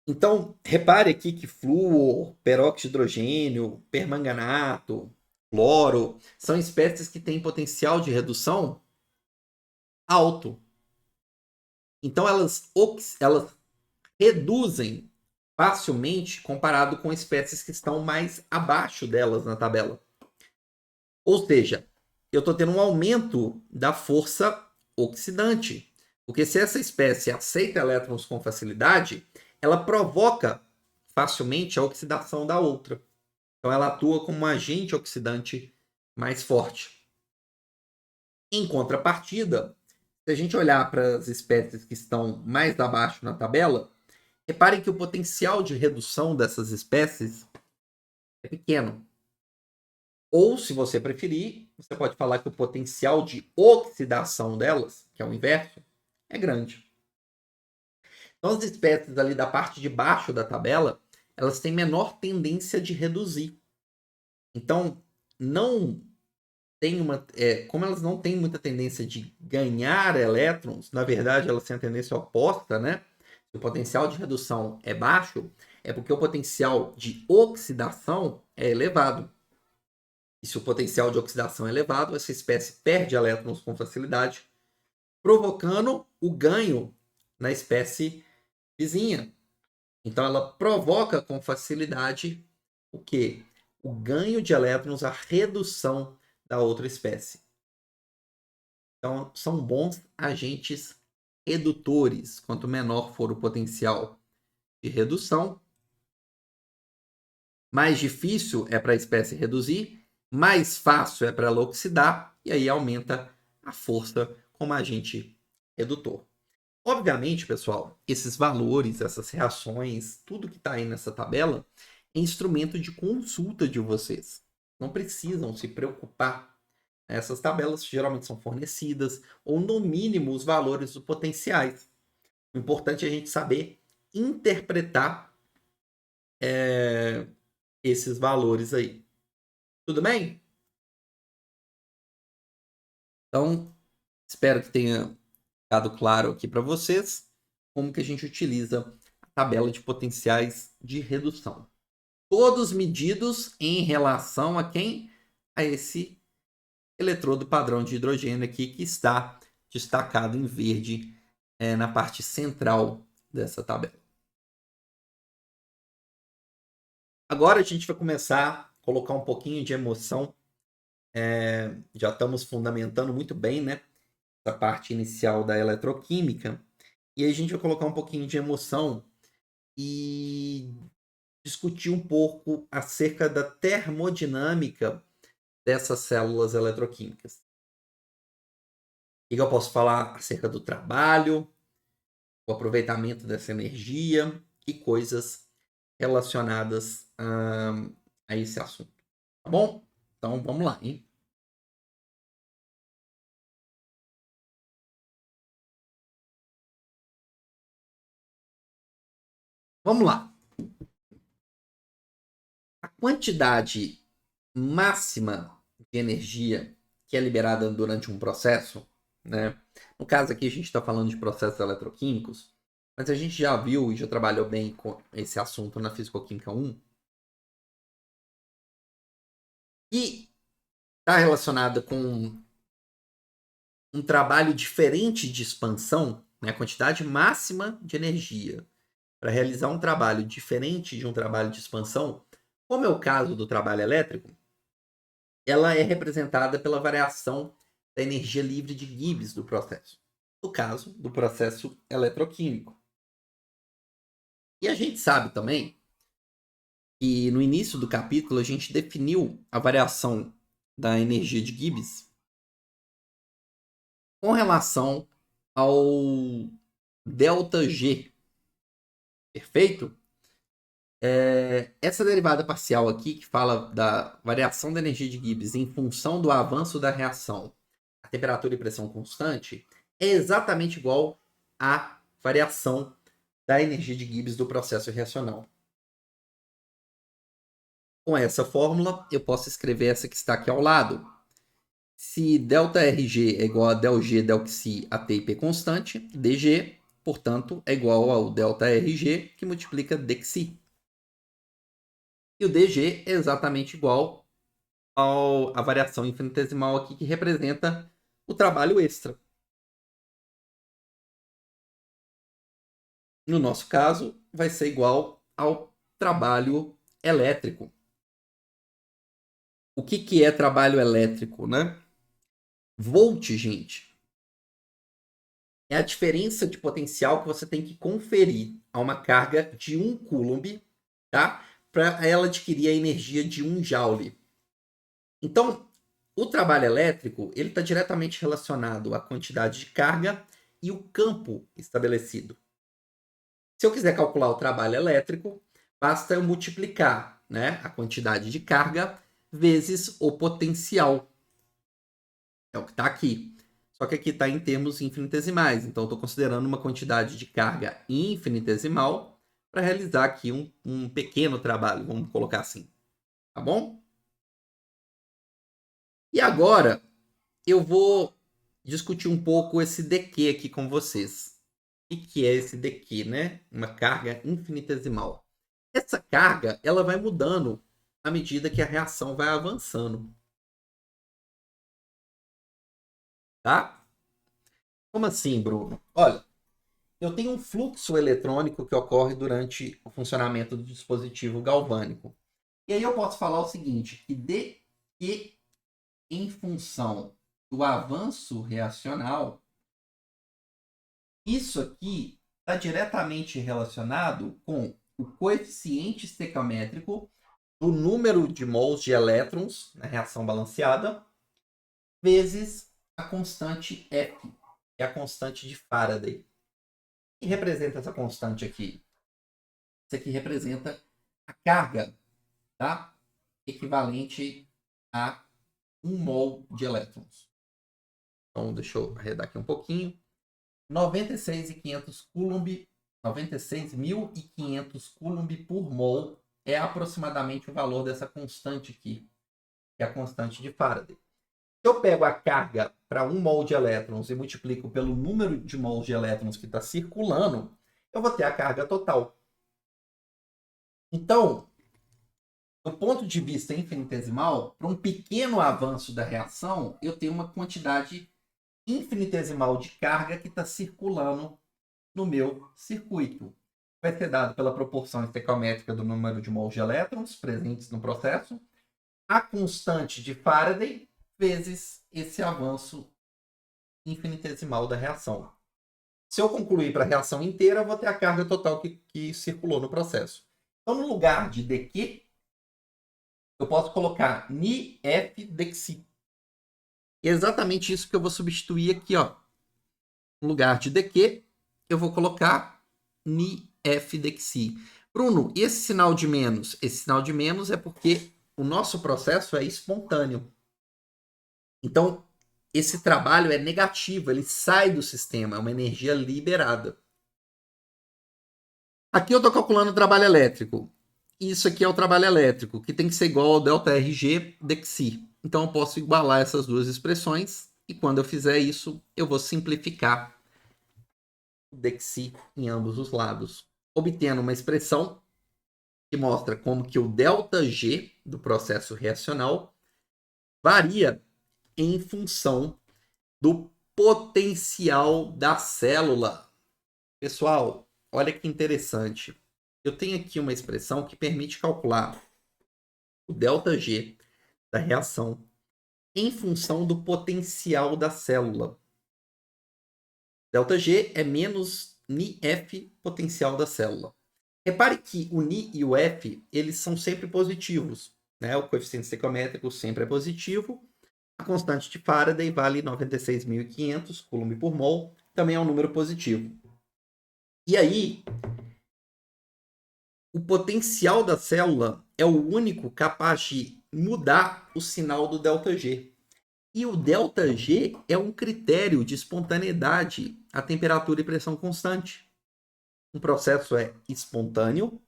Então, repare aqui que flúor, peróxido de hidrogênio, permanganato, cloro, são espécies que têm potencial de redução alto. Então, elas reduzem facilmente comparado com espécies que estão mais abaixo delas na tabela. Ou seja, eu estou tendo um aumento da força oxidante. Porque se essa espécie aceita elétrons com facilidade, ela provoca facilmente a oxidação da outra. Então ela atua como um agente oxidante mais forte. Em contrapartida, se a gente olhar para as espécies que estão mais abaixo na tabela, reparem que o potencial de redução dessas espécies é pequeno. Ou, se você preferir, você pode falar que o potencial de oxidação delas, que é o inverso, é grande. Então, as espécies ali da parte de baixo da tabela, elas têm menor tendência de reduzir. Então, não tem uma, como elas não têm muita tendência de ganhar elétrons, na verdade, elas têm a tendência oposta, né? Se o potencial de redução é baixo, é porque o potencial de oxidação é elevado. E se o potencial de oxidação é elevado, essa espécie perde elétrons com facilidade, provocando o ganho na espécie vizinha. Então ela provoca com facilidade o quê? O ganho de elétrons, a redução da outra espécie. Então são bons agentes redutores. Quanto menor for o potencial de redução, mais difícil é para a espécie reduzir, mais fácil é para ela oxidar, e aí aumenta a força como agente redutor. Obviamente, pessoal, esses valores, essas reações, tudo que está aí nessa tabela é instrumento de consulta de vocês. Não precisam se preocupar. Essas tabelas geralmente são fornecidas, ou no mínimo os valores dos potenciais. O importante é a gente saber interpretar esses valores aí. Tudo bem? Então, espero que tenha ficado claro aqui para vocês como que a gente utiliza a tabela de potenciais de redução. Todos medidos em relação a quem? A esse eletrodo padrão de hidrogênio aqui que está destacado em verde na parte central dessa tabela. Agora a gente vai começar a colocar um pouquinho de emoção. Já estamos fundamentando muito bem, né? Essa parte inicial da eletroquímica. E aí a gente vai colocar um pouquinho de emoção e discutir um pouco acerca da termodinâmica dessas células eletroquímicas. O que eu posso falar acerca do trabalho, o aproveitamento dessa energia e coisas relacionadas a esse assunto. Tá bom? Então vamos lá, hein? Vamos lá. A quantidade máxima de energia que é liberada durante um processo, né? No caso aqui a gente está falando de processos eletroquímicos, mas a gente já viu e já trabalhou bem com esse assunto na Fisicoquímica 1, e está relacionada com um trabalho diferente de expansão, né? A quantidade máxima de energia para realizar um trabalho diferente de um trabalho de expansão, como é o caso do trabalho elétrico, ela é representada pela variação da energia livre de Gibbs do processo, no caso do processo eletroquímico. E a gente sabe também que no início do capítulo a gente definiu a variação da energia de Gibbs com relação ao ΔG, perfeito? Essa derivada parcial aqui, que fala da variação da energia de Gibbs em função do avanço da reação a temperatura e pressão constante, é exatamente igual à variação da energia de Gibbs do processo reacional. Com essa fórmula, eu posso escrever essa que está aqui ao lado. Se ΔRG é igual a ΔG, ΔXi, AT e P constante, dG, portanto, é igual ao ΔRG, que multiplica dXi. E o dG é exatamente igual à variação infinitesimal aqui, que representa o trabalho extra. No nosso caso, vai ser igual ao trabalho elétrico. O que é trabalho elétrico, né? Volt, gente, é a diferença de potencial que você tem que conferir a uma carga de 1 coulomb, tá? Para ela adquirir a energia de 1 joule. Então, o trabalho elétrico ele está diretamente relacionado à quantidade de carga e o campo estabelecido. Se eu quiser calcular o trabalho elétrico, basta eu multiplicar, né, a quantidade de carga vezes o potencial. É o que está aqui. Só que aqui está em termos infinitesimais. Então, eu estou considerando uma quantidade de carga infinitesimal para realizar aqui um pequeno trabalho, vamos colocar assim. Tá bom? E agora, eu vou discutir um pouco esse dq aqui com vocês. O que é esse dq, né? Uma carga infinitesimal. Essa carga ela vai mudando à medida que a reação vai avançando. Tá? Como assim, Bruno? Olha, eu tenho um fluxo eletrônico que ocorre durante o funcionamento do dispositivo galvânico. E aí eu posso falar o seguinte, que dq em função do avanço reacional, isso aqui está diretamente relacionado com o coeficiente estequiométrico do número de mols de elétrons na reação balanceada vezes a constante F, que é a constante de Faraday. O que representa essa constante aqui? Isso aqui representa a carga, tá? Equivalente a 1 mol de elétrons. Então, deixa eu arredar aqui um pouquinho. 96.500 coulomb, 96.500 coulomb por mol é aproximadamente o valor dessa constante aqui, que é a constante de Faraday. Se eu pego a carga para 1 mol de elétrons e multiplico pelo número de mols de elétrons que está circulando, eu vou ter a carga total. Então, do ponto de vista infinitesimal, para um pequeno avanço da reação, eu tenho uma quantidade infinitesimal de carga que está circulando no meu circuito. Vai ser dado pela proporção estequiométrica do número de mols de elétrons presentes no processo, a constante de Faraday, vezes esse avanço infinitesimal da reação. Se eu concluir para a reação inteira, eu vou ter a carga total que circulou no processo. Então, no lugar de dq, eu posso colocar NiF dxi. É exatamente isso que eu vou substituir aqui, ó. No lugar de dq, eu vou colocar NiF dxi. Bruno, e esse sinal de menos? Esse sinal de menos é porque o nosso processo é espontâneo. Então, esse trabalho é negativo, ele sai do sistema, é uma energia liberada. Aqui eu estou calculando o trabalho elétrico. Isso aqui é o trabalho elétrico, que tem que ser igual ao ΔRG dxi. Então eu posso igualar essas duas expressões, e quando eu fizer isso, eu vou simplificar o dxi em ambos os lados, obtendo uma expressão que mostra como que o ΔG do processo reacional varia em função do potencial da célula. Pessoal, olha que interessante. Eu tenho aqui uma expressão que permite calcular o ΔG da reação em função do potencial da célula. ΔG é menos NiF potencial da célula. Repare que o Ni e o F eles são sempre positivos. Né? O coeficiente estequiométrico sempre é positivo. A constante de Faraday vale 96.500 coulomb por mol, também é um número positivo. E aí, o potencial da célula é o único capaz de mudar o sinal do ΔG. E o ΔG é um critério de espontaneidade a temperatura e pressão constante. Um processo é espontâneo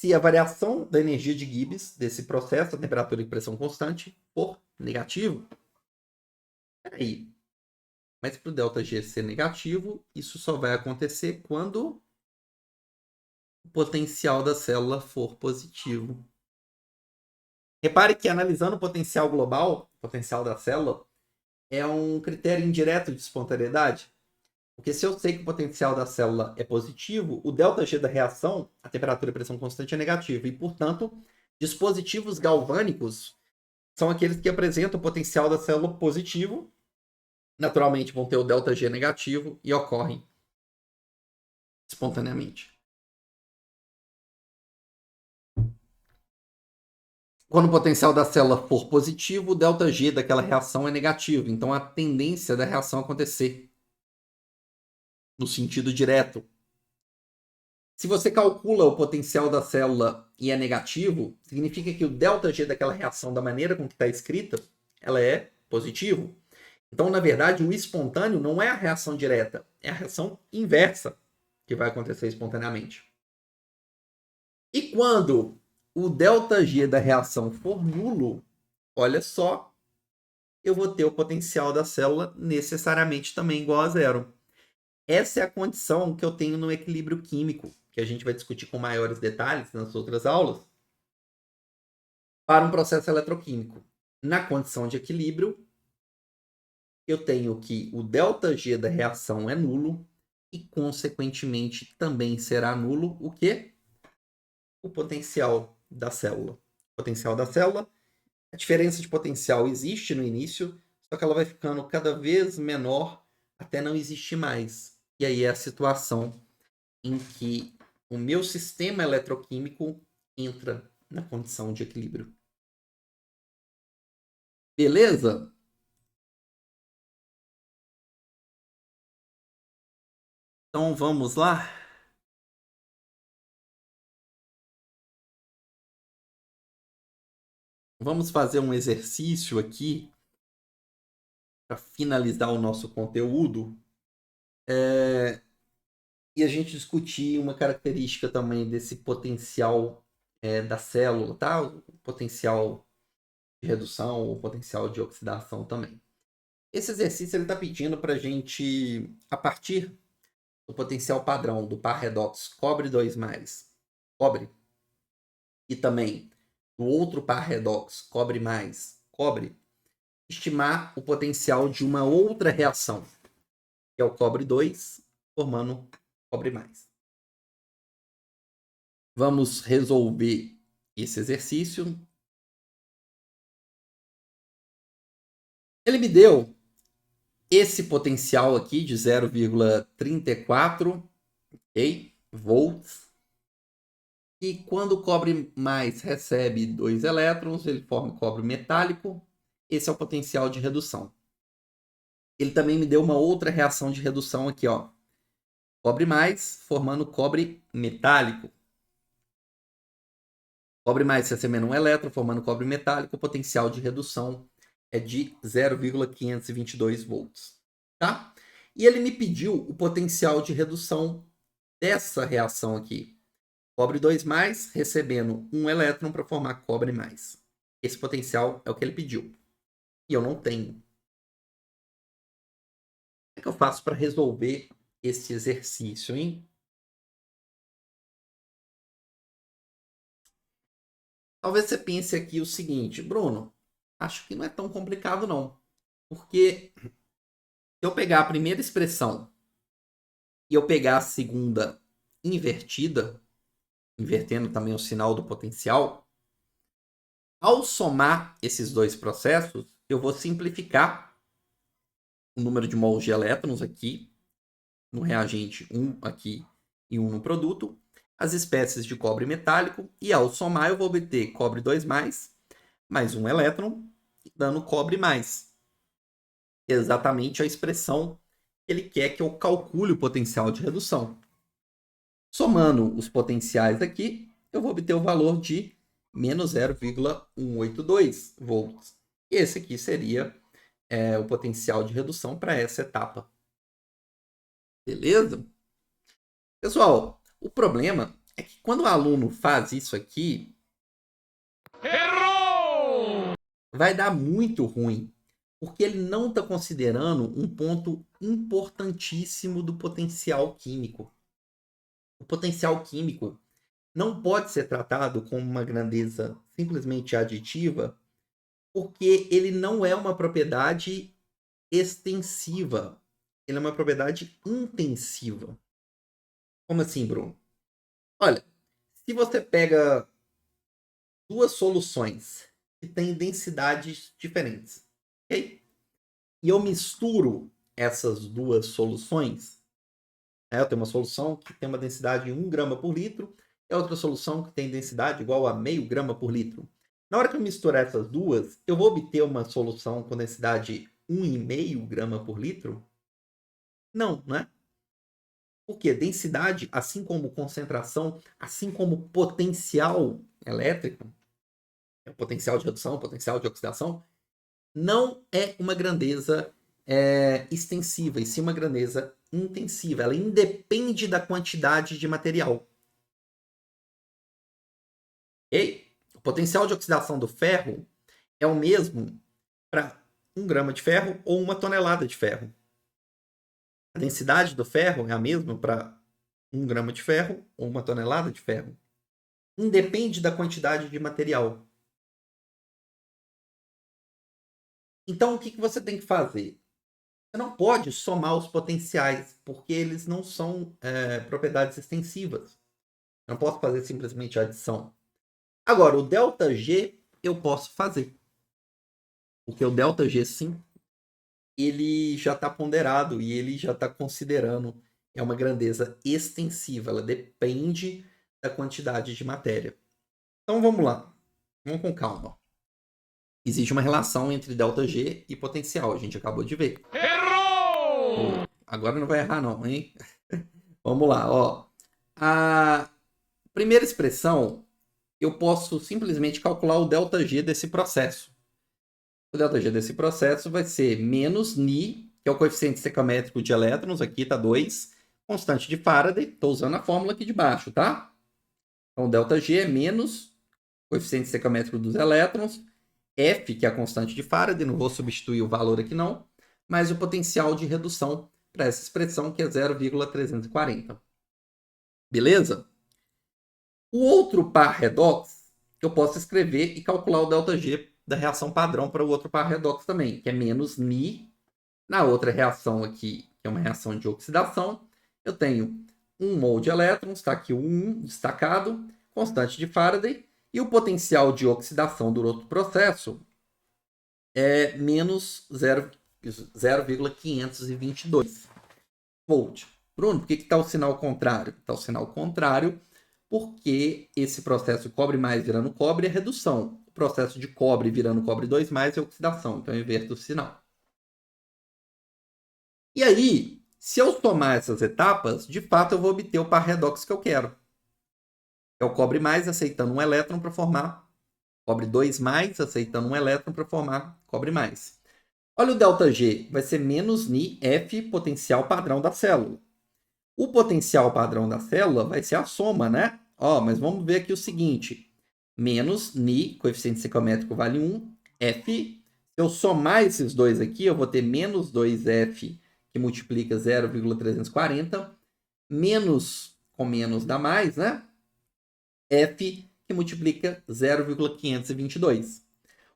se a variação da energia de Gibbs desse processo, a temperatura e pressão constante, for negativo. Peraí, mas para o ΔG ser negativo, isso só vai acontecer quando o potencial da célula for positivo. Repare que analisando o potencial global, o potencial da célula, é um critério indireto de espontaneidade. Porque se eu sei que o potencial da célula é positivo, o ΔG da reação, a temperatura e pressão constante, é negativo. E, portanto, dispositivos galvânicos são aqueles que apresentam o potencial da célula positivo. Naturalmente, vão ter o ΔG negativo e ocorrem espontaneamente. Quando o potencial da célula for positivo, o ΔG daquela reação é negativo. Então, a tendência da reação acontecer no sentido direto. Se você calcula o potencial da célula e é negativo, significa que o ΔG daquela reação, da maneira com que está escrita, ela é positivo. Então, na verdade, o espontâneo não é a reação direta, é a reação inversa que vai acontecer espontaneamente. E quando o ΔG da reação for nulo, olha só, eu vou ter o potencial da célula necessariamente também igual a zero. Essa é a condição que eu tenho no equilíbrio químico, que a gente vai discutir com maiores detalhes nas outras aulas, para um processo eletroquímico. Na condição de equilíbrio, eu tenho que o ΔG da reação é nulo e, consequentemente, também será nulo o quê? O potencial da célula. O potencial da célula, a diferença de potencial existe no início, só que ela vai ficando cada vez menor até não existir mais. E aí é a situação em que o meu sistema eletroquímico entra na condição de equilíbrio. Beleza? Então vamos lá. Vamos fazer um exercício aqui para finalizar o nosso conteúdo. E a gente discutir uma característica também desse potencial da célula, tá? O potencial de redução, o potencial de oxidação também. Esse exercício ele está pedindo para a gente, a partir do potencial padrão do par redox cobre 2 mais cobre, e também do outro par redox cobre mais cobre, estimar o potencial de uma outra reação, que é o cobre 2, formando cobre mais. Vamos resolver esse exercício. Ele me deu esse potencial aqui de 0,34 volts. E quando o cobre mais recebe 2 elétrons, ele forma cobre metálico. Esse é o potencial de redução. Ele também me deu uma outra reação de redução aqui, ó. Cobre mais, formando cobre metálico. Cobre mais recebendo um elétron, formando cobre metálico. O potencial de redução é de 0,522 volts. Tá? E ele me pediu o potencial de redução dessa reação aqui. Cobre 2 mais, recebendo um elétron para formar cobre mais. Esse potencial é o que ele pediu. E eu não tenho. Como é que eu faço para resolver esse exercício, hein? Talvez você pense aqui o seguinte, Bruno, acho que não é tão complicado não. Porque se eu pegar a primeira expressão e eu pegar a segunda invertida, invertendo também o sinal do potencial, ao somar esses dois processos, eu vou simplificar o número de mols de elétrons aqui, no reagente 1 aqui e 1 no produto, as espécies de cobre metálico, e ao somar eu vou obter cobre 2+, mais um elétron, dando cobre mais. Exatamente a expressão que ele quer que eu calcule o potencial de redução. Somando os potenciais aqui, eu vou obter o valor de menos 0,182 volts. Esse aqui seria o potencial de redução para essa etapa. Beleza? Pessoal, o problema é que quando o aluno faz isso aqui, errou! Vai dar muito ruim, porque ele não está considerando um ponto importantíssimo do potencial químico. O potencial químico não pode ser tratado como uma grandeza simplesmente aditiva, porque ele não é uma propriedade extensiva. Ele é uma propriedade intensiva. Como assim, Bruno? Olha, se você pega duas soluções que têm densidades diferentes, ok? E eu misturo essas duas soluções, eu tenho uma solução que tem uma densidade de 1 grama por litro e outra solução que tem densidade igual a meio grama por litro. Na hora que eu misturar essas duas, eu vou obter uma solução com densidade 1,5 grama por litro? Não, né? Porque densidade, assim como concentração, assim como potencial elétrico, potencial de redução, potencial de oxidação, não é uma grandeza extensiva, e sim uma grandeza intensiva. Ela independe da quantidade de material. Okay? O potencial de oxidação do ferro é o mesmo para 1 grama de ferro ou 1 tonelada de ferro. A densidade do ferro é a mesma para 1 grama de ferro ou 1 tonelada de ferro. Independe da quantidade de material. Então, o que você tem que fazer? Você não pode somar os potenciais, porque eles não são propriedades extensivas. Eu não posso fazer simplesmente a adição. Agora, o ΔG eu posso fazer. Porque o ΔG, sim, ele já está ponderado e ele já está considerando uma grandeza extensiva. Ela depende da quantidade de matéria. Então, vamos lá. Vamos com calma. Existe uma relação entre ΔG e potencial. A gente acabou de ver. Errou! Agora não vai errar não, hein? Vamos lá, ó. A primeira expressão, eu posso simplesmente calcular o ΔG desse processo. O ΔG desse processo vai ser menos Ni, que é o coeficiente estequiométrico de elétrons, aqui está 2, constante de Faraday, estou usando a fórmula aqui de baixo, tá? Então, o ΔG é menos coeficiente estequiométrico dos elétrons, F, que é a constante de Faraday, não vou substituir o valor aqui não, mais o potencial de redução para essa expressão, que é 0,340. Beleza? O outro par redox, eu posso escrever e calcular o ΔG da reação padrão para o outro par redox também, que é menos Ni. Na outra reação aqui, que é uma reação de oxidação, eu tenho 1 mol de elétrons, está aqui o 1 destacado, constante de Faraday, e o potencial de oxidação do outro processo é menos 0,522 volt. Bruno, por que está o sinal contrário? Está o sinal contrário porque esse processo de cobre mais virando cobre é redução. O processo de cobre virando cobre 2 mais é oxidação. Então eu inverto o sinal. E aí, se eu somar essas etapas, de fato eu vou obter o par redox que eu quero. É o cobre mais aceitando um elétron para formar cobre 2 mais aceitando um elétron para formar cobre mais. Olha o ΔG, vai ser menos Ni F potencial padrão da célula. O potencial padrão da célula vai ser a soma, né? Mas vamos ver aqui o seguinte. Menos Ni, coeficiente estequiométrico vale 1, F. Se eu somar esses dois aqui, eu vou ter menos 2F, que multiplica 0,340, menos com menos dá mais, né? F, que multiplica 0,522.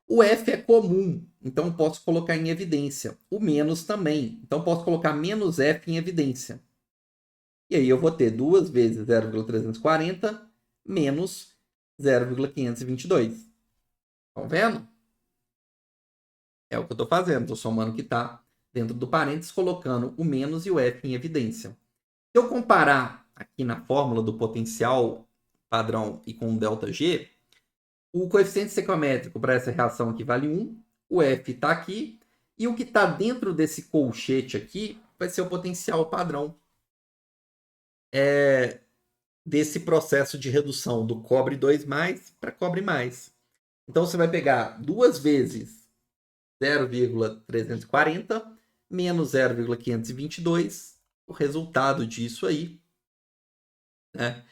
O F é comum, então posso colocar em evidência. O menos também, então posso colocar menos F em evidência. E aí eu vou ter 2 vezes 0,340 menos 0,522. Estão vendo? É o que eu estou fazendo. Estou somando o que está dentro do parênteses, colocando o menos e o F em evidência. Se eu comparar aqui na fórmula do potencial padrão e com o ΔG, o coeficiente estequiométrico para essa reação aqui vale 1, o F está aqui, e o que está dentro desse colchete aqui vai ser o potencial padrão desse processo de redução do cobre 2 mais para cobre mais. Então você vai pegar 2 vezes 0,340 menos 0,522, o resultado disso aí, né,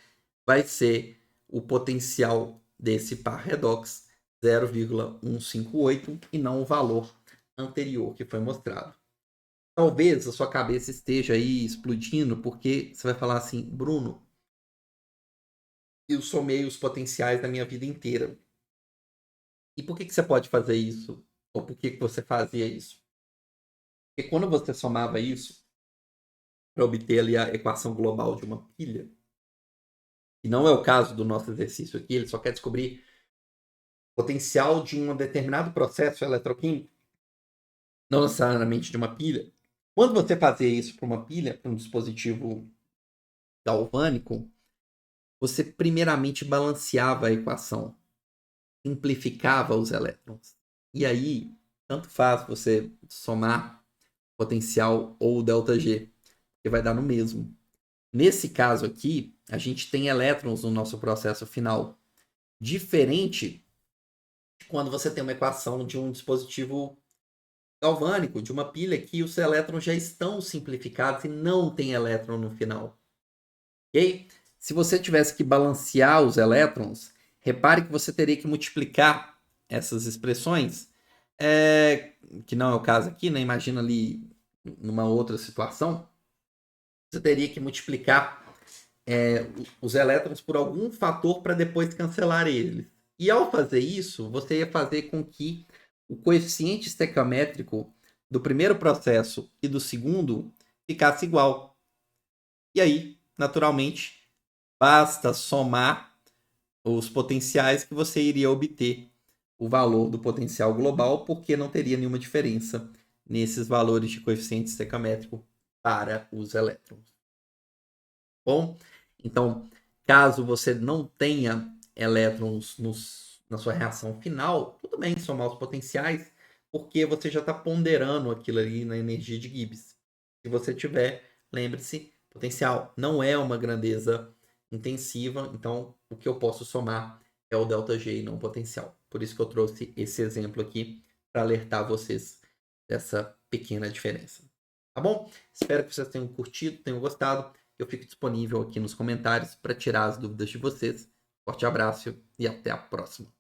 vai ser o potencial desse par redox 0,158 e não o valor anterior que foi mostrado. Talvez a sua cabeça esteja aí explodindo, porque você vai falar assim, Bruno, eu somei os potenciais da minha vida inteira. E por que você pode fazer isso? Ou por que você fazia isso? Porque quando você somava isso, para obter ali a equação global de uma pilha, e não é o caso do nosso exercício aqui, ele só quer descobrir o potencial de um determinado processo eletroquímico, não necessariamente de uma pilha. Quando você fazia isso para uma pilha, para um dispositivo galvânico, você primeiramente balanceava a equação, simplificava os elétrons. E aí, tanto faz você somar potencial ou ΔG, que vai dar no mesmo. Nesse caso aqui, a gente tem elétrons no nosso processo final. Diferente de quando você tem uma equação de um dispositivo galvânico, de uma pilha que os elétrons já estão simplificados e não tem elétron no final. Ok? Se você tivesse que balancear os elétrons, repare que você teria que multiplicar essas expressões, que não é o caso aqui, né? Imagina ali numa outra situação, você teria que multiplicar os elétrons por algum fator para depois cancelar eles. E ao fazer isso, você ia fazer com que o coeficiente estequiométrico do primeiro processo e do segundo ficasse igual. E aí, naturalmente, basta somar os potenciais que você iria obter o valor do potencial global, porque não teria nenhuma diferença nesses valores de coeficiente estequiométrico para os elétrons. Bom, então, caso você não tenha elétrons na sua reação final, tudo bem somar os potenciais, porque você já está ponderando aquilo ali na energia de Gibbs. Se você tiver, lembre-se, potencial não é uma grandeza intensiva, então o que eu posso somar é o ΔG e não o potencial. Por isso que eu trouxe esse exemplo aqui para alertar vocês dessa pequena diferença. Tá bom? Espero que vocês tenham curtido, tenham gostado. Eu fico disponível aqui nos comentários para tirar as dúvidas de vocês. Forte abraço e até a próxima.